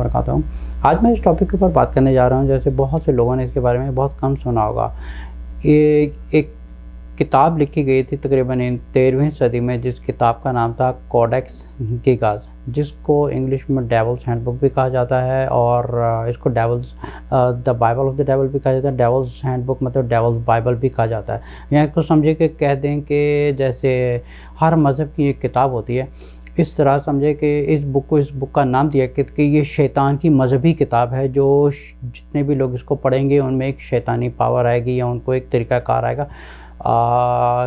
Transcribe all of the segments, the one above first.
वबरकातुहू। आज मैं इस टॉपिक के ऊपर बात करने जा रहा हूँ। जैसे बहुत से लोगों ने इसके बारे में बहुत कम सुना होगा। एक किताब लिखी गई थी तकरीबन 13वीं सदी में, जिस किताब का नाम था कोडेक्स गिगास, जिसको इंग्लिश में डेविल्स हैंडबुक भी कहा जाता है और इसको the Bible of the devil भी कहा जाता है। डेविल्स हैंडबुक मतलब डेविल्स बाइबल भी कहा जाता है। यहाँ इसको समझे कि कह दें कि जैसे हर मज़हब की एक किताब होती है, इस तरह समझे कि इस बुक का नाम दिया कि ये शैतान की मजहबी किताब है। जो जितने भी लोग इसको पढ़ेंगे उनमें एक शैतानी पावर आएगी या उनको एक तरीक़ाकार आएगा।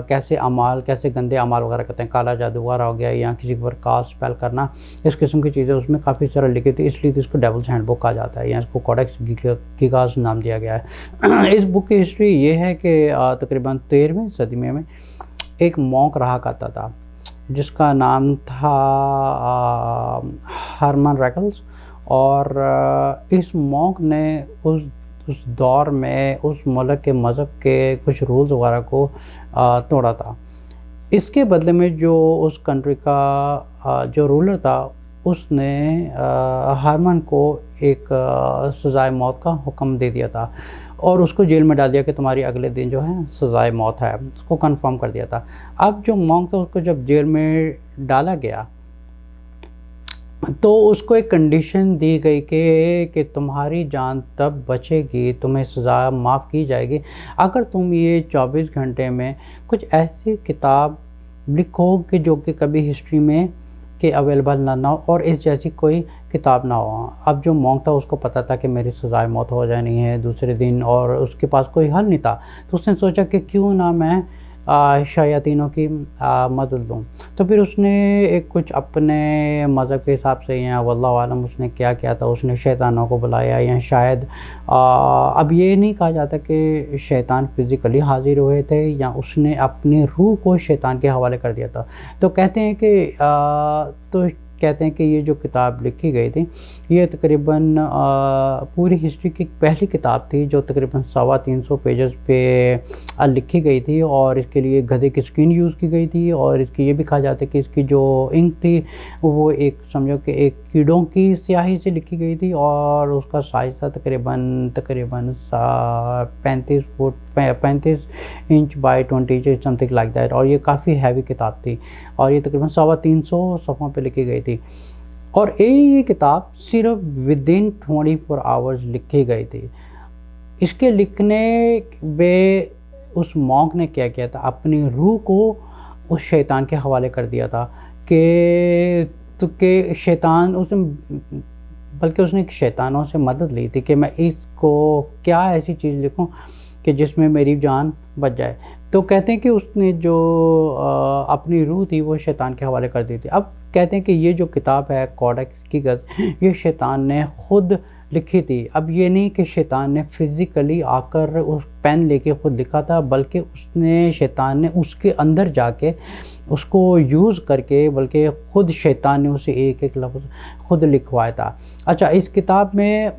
कैसे गंदे अमाल वगैरह करते हैं, काला जादू वगैरह हो गया या किसी के ऊपर कास्ट स्पेल करना, इस किस्म की चीज़ें उसमें काफ़ी सारा लिखी थी, इसलिए तो इसको डेविल्स हैंडबुक कहा जाता है या इसको कोडेक्स गिगास नाम दिया गया है। इस बुक की हिस्ट्री ये है कि तकरीबन 13वीं सदी में एक मॉन्क रहा करता था जिसका नाम था हरमन रेकल्स। और इस मॉन्क ने उस दौर में उस मुल्क के मज़हब के कुछ रूल्स वगैरह को तोड़ा था। इसके बदले में जो उस कंट्री का जो रूलर था उसने हरमन को एक सज़ाए मौत का हुक्म दे दिया था और उसको जेल में डाल दिया कि तुम्हारी अगले दिन जो है सज़ाए मौत है, उसको कंफर्म कर दिया था। अब जो मॉन्क था उसको जब जेल में डाला गया तो उसको एक कंडीशन दी गई कि तुम्हारी जान तब बचेगी, तुम्हें सज़ा माफ़ की जाएगी अगर तुम ये 24 घंटे में कुछ ऐसी किताब लिखो कि जो कि कभी हिस्ट्री में के अवेलेबल ना हो और इस जैसी कोई किताब ना हो। अब जो मॉन्क था उसको पता था कि मेरी सज़ाए मौत हो जानी है दूसरे दिन और उसके पास कोई हल नहीं था, तो उसने सोचा कि क्यों ना मैं शयातीनों की मदद लूँ। तो फिर उसने एक कुछ अपने मज़हब के हिसाब से या वल्लाहु आलम उसने क्या किया था, उसने शैतानों को बुलाया या शायद अब ये नहीं कहा जाता कि शैतान फिज़िकली हाजिर हुए थे या उसने अपनी रूह को शैतान के हवाले कर दिया था। तो कहते हैं कि ये जो किताब लिखी गई थी ये तकरीबन पूरी हिस्ट्री की पहली किताब थी जो तकरीबन 350 पेजेस पे लिखी गई थी और इसके लिए गधे की स्किन यूज़ की गई थी। और इसकी ये भी कहा जाता है कि इसकी जो इंक थी वो एक समझो कि एक कीड़ों की स्याही से लिखी गई थी और उसका साइज़ था तकरीबन 35 inch by 20 inch something like that. और ये काफ़ी हैवी किताब थी और ये तकरीबन 350 सफ़ों पे लिखी गई थी और ये किताब सिर्फ विदिन 24 आवर्स लिखी गई थी। इसके लिखने में उस मॉन्क ने क्या किया था, अपनी रूह को उस शैतान के हवाले कर दिया था कि शैतान बल्कि उसने शैतानों से मदद ली थी कि मैं इसको क्या ऐसी चीज़ लिखूं कि जिसमें मेरी जान बच जाए। तो कहते हैं कि उसने जो अपनी रूह थी वो शैतान के हवाले कर दी थी। अब कहते हैं कि ये जो किताब है कोडेक्स गिगास ये शैतान ने ख़ुद लिखी थी। अब ये नहीं कि शैतान ने फ़िज़िकली आकर उस पेन लेके ख़ुद लिखा था, बल्कि शैतान ने उसके अंदर जाके उसको यूज़ करके बल्कि ख़ुद शैतान ने उसे एक एक लफ्ज़ ख़ुद लिखवाया था। अच्छा, इस किताब में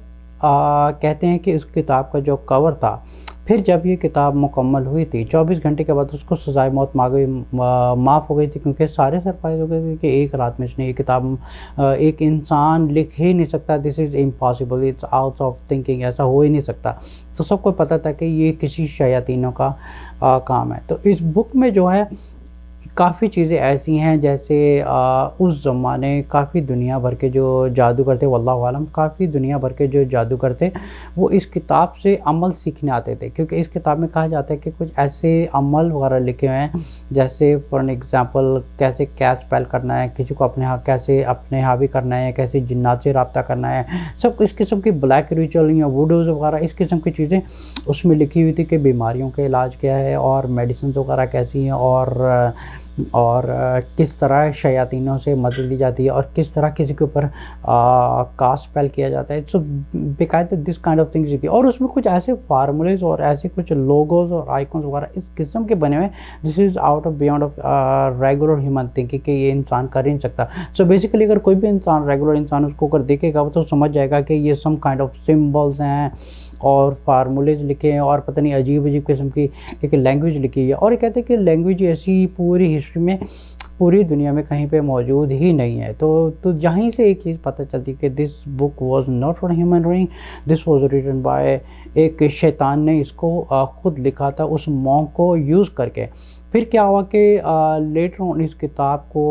कहते हैं कि इस किताब का जो कवर था, फिर जब ये किताब मुकम्मल हुई थी 24 घंटे के बाद उसको सज़ाए मौत माफ़ हो गई थी, क्योंकि सारे सरप्राइज़ हो गए थे कि एक रात में इसने ये किताब एक इंसान लिख ही नहीं सकता, this is impossible, it's out of thinking, ऐसा हो ही नहीं सकता। तो सबको पता था कि ये किसी शयातीनों का काम है। तो इस बुक में जो है काफ़ी चीज़ें ऐसी हैं जैसे उस ज़माने काफ़ी दुनिया भर के जो जादूगर थे, वल्लाहु आलम काफ़ी दुनिया भर के जो जादूगर थे वो इस किताब से अमल सीखने आते थे, क्योंकि इस किताब में कहा जाता है कि कुछ ऐसे अमल वगैरह लिखे हुए हैं जैसे फॉर एग्ज़ाम्पल कैसे कैस्ट स्पेल करना है, किसी को कैसे अपने हावी करना है, कैसे जिन्नात से रब्ता करना है, सब इस किस्म की ब्लैक रिचुअल या वुडूज़ वगैरह इस किस्म की चीज़ें उसमें लिखी हुई थी कि बीमारियों का इलाज क्या है और मेडिसिन वगैरह कैसी हैं और किस तरह शयातीनों से मदद ली जाती है और किस तरह किसी के ऊपर कास्ट स्पेल किया जाता है। सो बेकायदे दिस काइंड ऑफ थिंग्स थी और उसमें कुछ ऐसे फार्मूलेज और ऐसे कुछ लोगोज और आइकॉन्स वगैरह इस किस्म के बने हुए, this is out of beyond of regular human thinking कि ये इंसान कर ही नहीं सकता। सो बेसिकली अगर कोई भी इंसान रेगुलर इंसान उसको अगर देखेगा वो तो समझ जाएगा कि ये सम काइंड ऑफ सिम्बल्स हैं और फार्मूलेज लिखे हैं और पता नहीं अजीब अजीब किस्म की एक लैंग्वेज लिखी है। और ये कहते हैं कि लैंग्वेज ऐसी पूरी हिस्ट्री में پوری دنیا میں کہیں پہ موجود ہی نہیں ہے. تو یہیں سے ایک چیز پتہ چلتی کہ this book was not for human ring, this was written by, ایک شیطان نے اس کو خود لکھا تھا اس مونک کو یوز کر کے. پھر کیا ہوا کہ لیٹر آن اس کتاب کو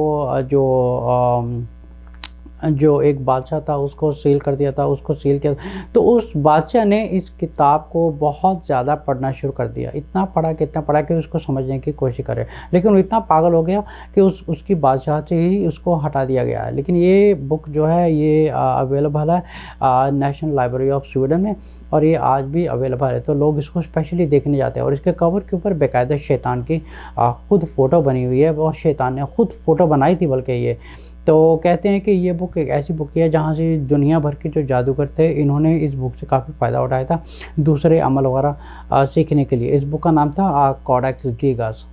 جو ایک بادشاہ تھا اس کو سیل کر دیا تھا, اس کو سیل کیا. تو اس بادشاہ نے اس کتاب کو بہت زیادہ پڑھنا شروع کر دیا, اتنا پڑھا کہ اس کو سمجھنے کی کوشش کرے, لیکن وہ اتنا پاگل ہو گیا کہ اس کی بادشاہ سے ہی اس کو ہٹا دیا گیا ہے. لیکن یہ بک جو ہے یہ اویلیبل ہے نیشنل لائبریری آف سویڈن میں, اور یہ آج بھی اویلیبل ہے. تو لوگ اس کو اسپیشلی دیکھنے جاتے ہیں, اور اس کے کور کے اوپر باقاعدہ شیطان کی خود فوٹو بنی ہوئی ہے, اور شیطان نے خود فوٹو بنائی تھی بلکہ یہ. تو کہتے ہیں کہ یہ بک ایک ایسی بک ہے جہاں سے دنیا بھر کے جو جادوگر تھے انہوں نے اس بک سے کافی فائدہ اٹھایا تھا دوسرے عمل وغیرہ سیکھنے کے لیے. اس بک کا نام تھا کوڈیکس گیگاس.